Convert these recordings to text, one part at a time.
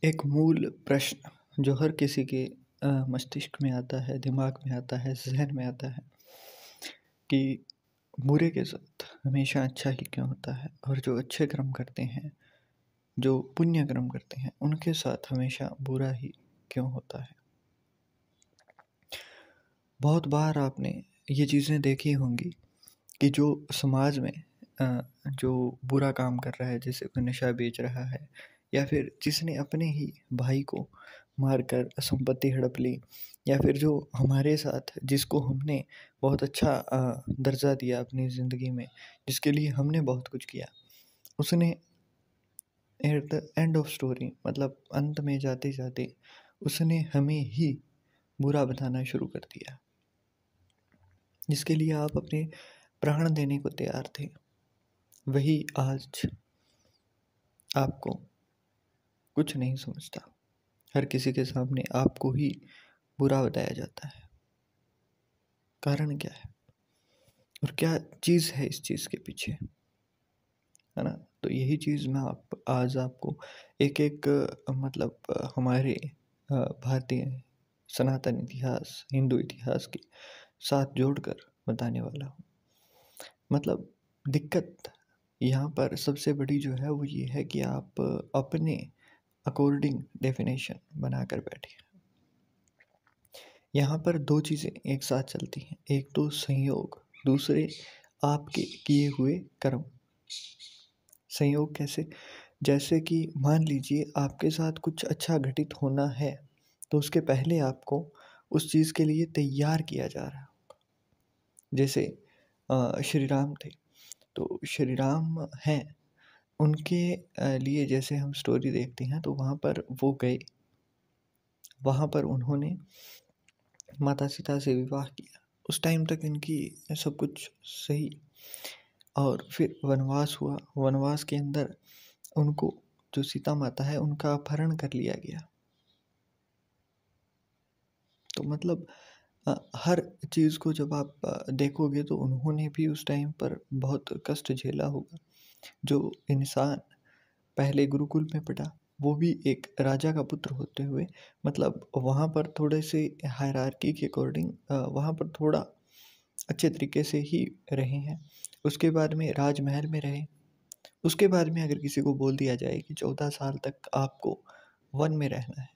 एक मूल प्रश्न जो हर किसी के मस्तिष्क में आता है, दिमाग में आता है, ज़हन में आता है कि बुरे के साथ हमेशा अच्छा ही क्यों होता है और जो अच्छे कर्म करते हैं, जो पुण्य कर्म करते हैं, उनके साथ हमेशा बुरा ही क्यों होता है। बहुत बार आपने ये चीज़ें देखी होंगी कि जो समाज में जो बुरा काम कर रहा है, जैसे कोई नशा बेच रहा है या फिर जिसने अपने ही भाई को मारकर संपत्ति हड़प ली, या फिर जो हमारे साथ जिसको हमने बहुत अच्छा दर्जा दिया अपनी ज़िंदगी में, जिसके लिए हमने बहुत कुछ किया, उसने at the end of story मतलब अंत में जाते जाते उसने हमें ही बुरा बताना शुरू कर दिया, जिसके लिए आप अपने प्राण देने को तैयार थे। वही आज आपको कुछ नहीं समझता, हर किसी के सामने आपको ही बुरा बताया जाता है। कारण क्या है और क्या चीज़ है इस चीज़ के पीछे, है ना? तो यही चीज़ मैं आप आज आपको एक-एक मतलब हमारे भारतीय सनातन इतिहास, हिंदू इतिहास के साथ जोड़कर बताने वाला हूँ। मतलब दिक्कत यहाँ पर सबसे बड़ी जो है वो ये है कि आप अपने अकॉर्डिंग डेफिनेशन बनाकर बैठे हैं। यहाँ पर 2 चीज़ें एक साथ चलती हैं, एक तो संयोग, दूसरे आपके किए हुए कर्म। संयोग कैसे? जैसे कि मान लीजिए आपके साथ कुछ अच्छा घटित होना है, तो उसके पहले आपको उस चीज़ के लिए तैयार किया जा रहा होगा। जैसे श्री राम थे, तो श्री राम हैं, उनके लिए जैसे हम स्टोरी देखते हैं तो वहाँ पर वो गए, वहाँ पर उन्होंने माता सीता से विवाह किया। उस टाइम तक इनकी सब कुछ सही, और फिर वनवास हुआ। वनवास के अंदर उनको जो सीता माता है उनका अपहरण कर लिया गया। तो मतलब हर चीज़ को जब आप देखोगे तो उन्होंने भी उस टाइम पर बहुत कष्ट झेला होगा। जो इंसान पहले गुरुकुल में पढ़ा, वो भी एक राजा का पुत्र होते हुए मतलब वहाँ पर थोड़े से हायरार्की के अकॉर्डिंग वहाँ पर थोड़ा अच्छे तरीके से ही रहे हैं। उसके बाद में राजमहल में रहे। उसके बाद में अगर किसी को बोल दिया जाए कि 14 साल तक आपको वन में रहना है,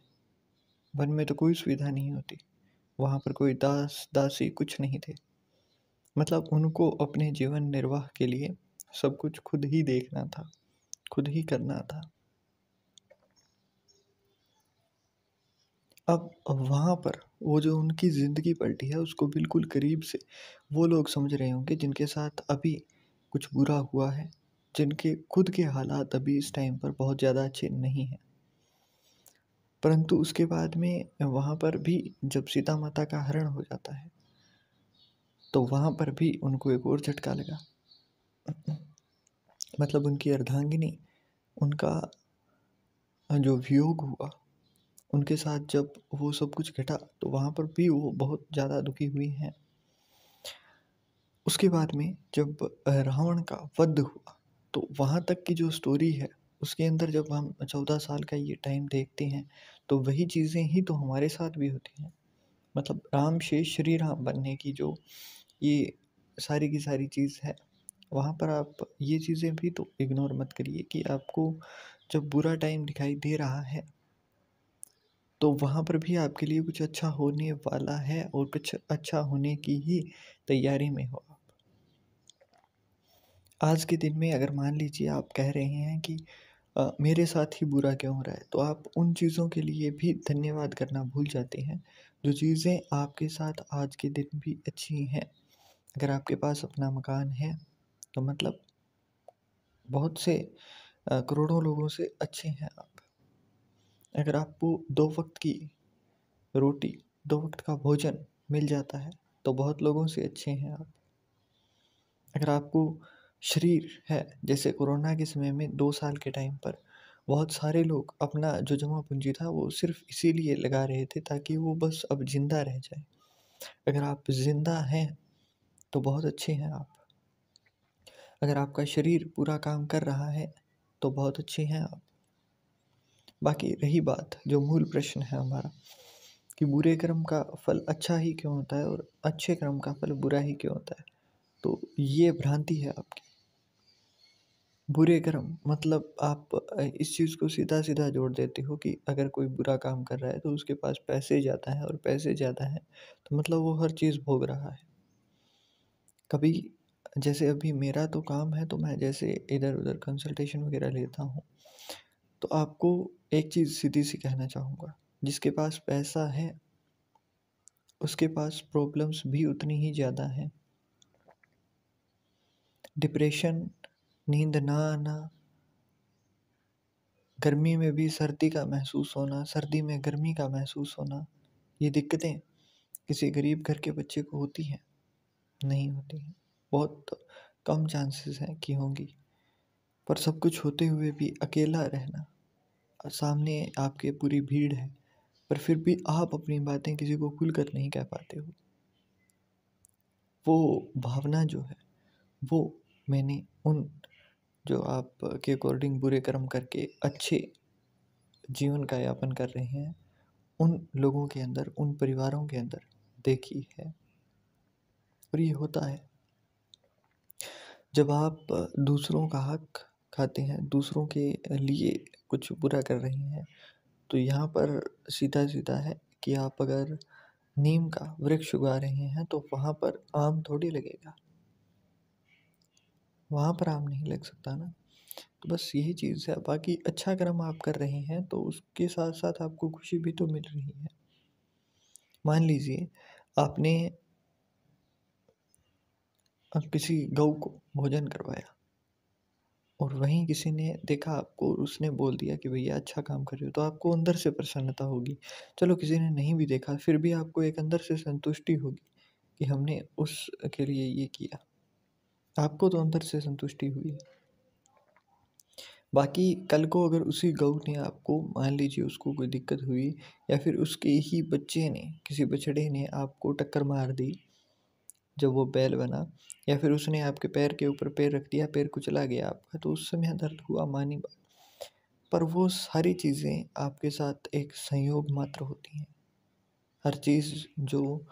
वन में तो कोई सुविधा नहीं होती, वहाँ पर कोई दास दासी कुछ नहीं थे। मतलब उनको अपने जीवन निर्वाह के लिए सब कुछ खुद ही देखना था, खुद ही करना था। अब वहाँ पर वो जो उनकी ज़िंदगी पलटी है उसको बिल्कुल करीब से वो लोग समझ रहे होंगे जिनके साथ अभी कुछ बुरा हुआ है, जिनके खुद के हालात अभी इस टाइम पर बहुत ज़्यादा अच्छे नहीं हैं। परंतु उसके बाद में वहाँ पर भी जब सीता माता का हरण हो जाता है, तो वहाँ पर भी उनको एक और झटका लगा। मतलब उनकी अर्धांगिनी, उनका जो वियोग हुआ, उनके साथ जब वो सब कुछ घटा तो वहाँ पर भी वो बहुत ज़्यादा दुखी हुई हैं। उसके बाद में जब रावण का वध हुआ, तो वहाँ तक की जो स्टोरी है, उसके अंदर जब हम 14 साल का ये टाइम देखते हैं, तो वही चीज़ें ही तो हमारे साथ भी होती हैं। मतलब राम से श्री राम बनने की जो ये सारी की सारी चीज़ है, वहाँ पर आप ये चीज़ें भी तो इग्नोर मत करिए कि आपको जब बुरा टाइम दिखाई दे रहा है, तो वहाँ पर भी आपके लिए कुछ अच्छा होने वाला है और कुछ अच्छा होने की ही तैयारी में हो आप। आज के दिन में अगर मान लीजिए आप कह रहे हैं कि मेरे साथ ही बुरा क्यों हो रहा है, तो आप उन चीज़ों के लिए भी धन्यवाद करना भूल जाते हैं, जो चीज़ें आपके साथ आज के दिन भी अच्छी हैं। अगर आपके पास अपना मकान है, तो मतलब बहुत से करोड़ों लोगों से अच्छे हैं आप। अगर आपको 2 वक़्त की रोटी, 2 वक़्त का भोजन मिल जाता है, तो बहुत लोगों से अच्छे हैं आप। अगर आपको शरीर है, जैसे कोरोना के समय में 2 साल के टाइम पर बहुत सारे लोग अपना जो जमा पूँजी था वो सिर्फ़ इसीलिए लगा रहे थे ताकि वो बस अब ज़िंदा रह जाएँ। अगर आप ज़िंदा हैं, तो बहुत अच्छे हैं आप। अगर आपका शरीर पूरा काम कर रहा है, तो बहुत अच्छे हैं आप। बाकी रही बात जो मूल प्रश्न है हमारा कि बुरे कर्म का फल अच्छा ही क्यों होता है और अच्छे कर्म का फल बुरा ही क्यों होता है, तो ये भ्रांति है आपकी। बुरे कर्म मतलब आप इस चीज़ को सीधा सीधा जोड़ देते हो कि अगर कोई बुरा काम कर रहा है तो उसके पास पैसे ज़्यादा हैं, और पैसे ज़्यादा हैं तो मतलब वो हर चीज़ भोग रहा है। कभी जैसे अभी मेरा तो काम है, तो मैं जैसे इधर उधर कंसल्टेशन वगैरह लेता हूँ, तो आपको एक चीज़ सीधी सी कहना चाहूँगा, जिसके पास पैसा है उसके पास प्रॉब्लम्स भी उतनी ही ज़्यादा हैं। डिप्रेशन, नींद ना आना, गर्मी में भी सर्दी का महसूस होना, सर्दी में गर्मी का महसूस होना, ये दिक्कतें किसी गरीब घर के बच्चे को होती हैं? नहीं होती हैं। बहुत कम चांसेस हैं कि होंगी। पर सब कुछ होते हुए भी अकेला रहना, सामने आपके पूरी भीड़ है, पर फिर भी आप अपनी बातें किसी को खुलकर नहीं कह पाते हो। वो भावना जो है, वो मैंने उन जो आपके अकॉर्डिंग बुरे कर्म करके अच्छे जीवन का यापन कर रहे हैं, उन लोगों के अंदर, उन परिवारों के अंदर देखी है। और ये होता है जब आप दूसरों का हक खाते हैं, दूसरों के लिए कुछ बुरा कर रहे हैं, तो यहाँ पर सीधा-सीधा है कि आप अगर नीम का वृक्ष उगा रहे हैं तो वहाँ पर आम थोड़ी लगेगा, वहाँ पर आम नहीं लग सकता ना। तो बस यही चीज़ है, बाकी अच्छा कर्म आप कर रहे हैं तो उसके साथ-साथ आपको खुशी भी तो मिल रही है। मान लीजिए आपने किसी गऊ को भोजन करवाया और वहीं किसी ने देखा आपको और उसने बोल दिया कि भैया अच्छा काम कर रहे हो, तो आपको अंदर से प्रसन्नता होगी। चलो किसी ने नहीं भी देखा फिर भी आपको एक अंदर से संतुष्टि होगी कि हमने उसके लिए ये किया। आपको तो अंदर से संतुष्टि हुई। बाकी कल को अगर उसी गऊ ने आपको, मान लीजिए उसको कोई दिक्कत हुई या फिर उसके ही बच्चे ने, किसी बछड़े ने आपको टक्कर मार दी जब वो बैल बना, या फिर उसने आपके पैर के ऊपर पैर रख दिया, पैर कुचला गया आपका, तो उस समय दर्द हुआ, मानी बात। पर वो सारी चीज़ें आपके साथ एक संयोग मात्र होती हैं। हर चीज़ जो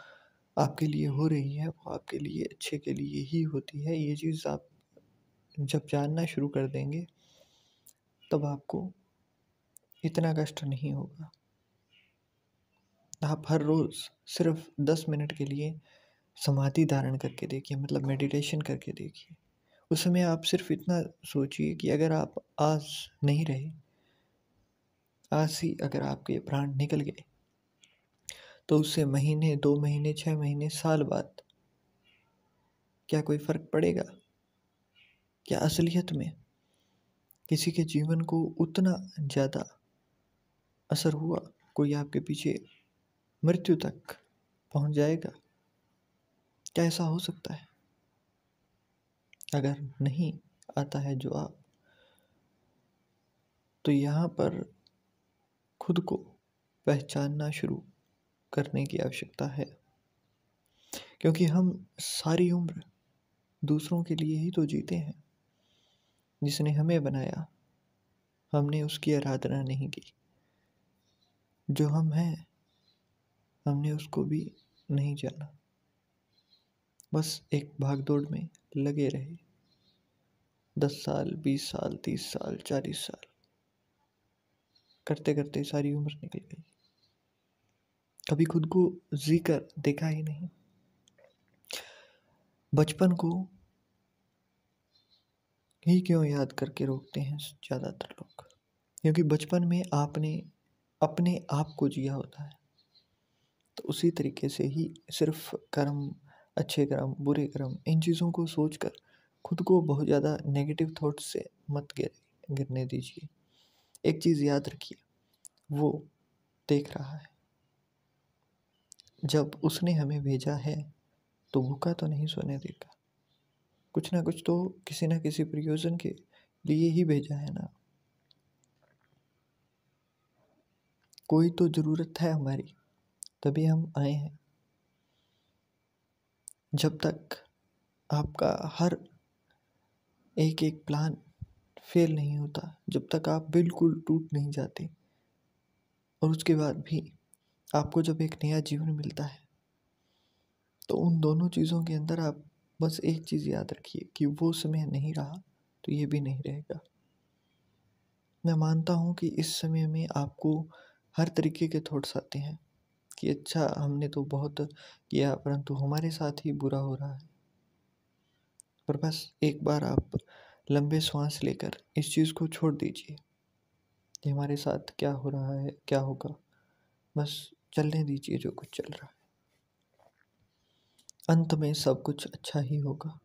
आपके लिए हो रही है वो आपके लिए अच्छे के लिए ही होती है। ये चीज़ आप जब जानना शुरू कर देंगे तब आपको इतना कष्ट नहीं होगा। आप हर रोज़ सिर्फ 10 मिनट के लिए समाधि धारण करके देखिए, मतलब मेडिटेशन करके देखिए। उस समय आप सिर्फ इतना सोचिए कि अगर आप आज नहीं रहे, आज ही अगर आपके प्राण निकल गए, तो उससे महीने, 2 महीने, 6 महीने, साल बाद क्या कोई फ़र्क पड़ेगा? क्या असलियत में किसी के जीवन को उतना ज़्यादा असर हुआ? कोई आपके पीछे मृत्यु तक पहुँच जाएगा? क्या ऐसा हो सकता है? अगर नहीं आता है जवाब, तो यहाँ पर खुद को पहचानना शुरू करने की आवश्यकता है, क्योंकि हम सारी उम्र दूसरों के लिए ही तो जीते हैं। जिसने हमें बनाया, हमने उसकी आराधना नहीं की। जो हम हैं, हमने उसको भी नहीं जाना। बस एक भाग-दौड़ में लगे रहे। 10 साल, 20 साल, 30 साल, 40 साल, करते-करते सारी उम्र निकल गई। कभी खुद को जीकर देखा ही नहीं। बचपन को ही क्यों याद करके रोकते हैं ज़्यादातर लोग? क्योंकि बचपन में आपने अपने आप को जिया होता है। तो उसी तरीके से ही सिर्फ कर्म, अच्छे कर्म, बुरे कर्म, इन चीज़ों को सोचकर खुद को बहुत ज़्यादा नेगेटिव थॉट्स से मत गिरने दीजिए। एक चीज़ याद रखिए, वो देख रहा है। जब उसने हमें भेजा है तो भूखा तो नहीं सोने देगा। कुछ ना कुछ तो किसी ना किसी प्रयोजन के लिए ही भेजा है ना। कोई तो ज़रूरत है हमारी, तभी हम आए हैं। जब तक आपका हर एक-एक प्लान फ़ेल नहीं होता, जब तक आप बिल्कुल टूट नहीं जाते, और उसके बाद भी आपको जब एक नया जीवन मिलता है, तो उन दोनों चीज़ों के अंदर आप बस एक चीज़ याद रखिए कि वो समय नहीं रहा तो ये भी नहीं रहेगा। मैं मानता हूँ कि इस समय में आपको हर तरीके के थॉट्स आते हैं कि अच्छा, हमने तो बहुत किया परंतु हमारे साथ ही बुरा हो रहा है। पर बस एक बार आप लंबे श्वास लेकर इस चीज़ को छोड़ दीजिए कि हमारे साथ क्या हो रहा है, क्या होगा। बस चलने दीजिए जो कुछ चल रहा है। अंत में सब कुछ अच्छा ही होगा।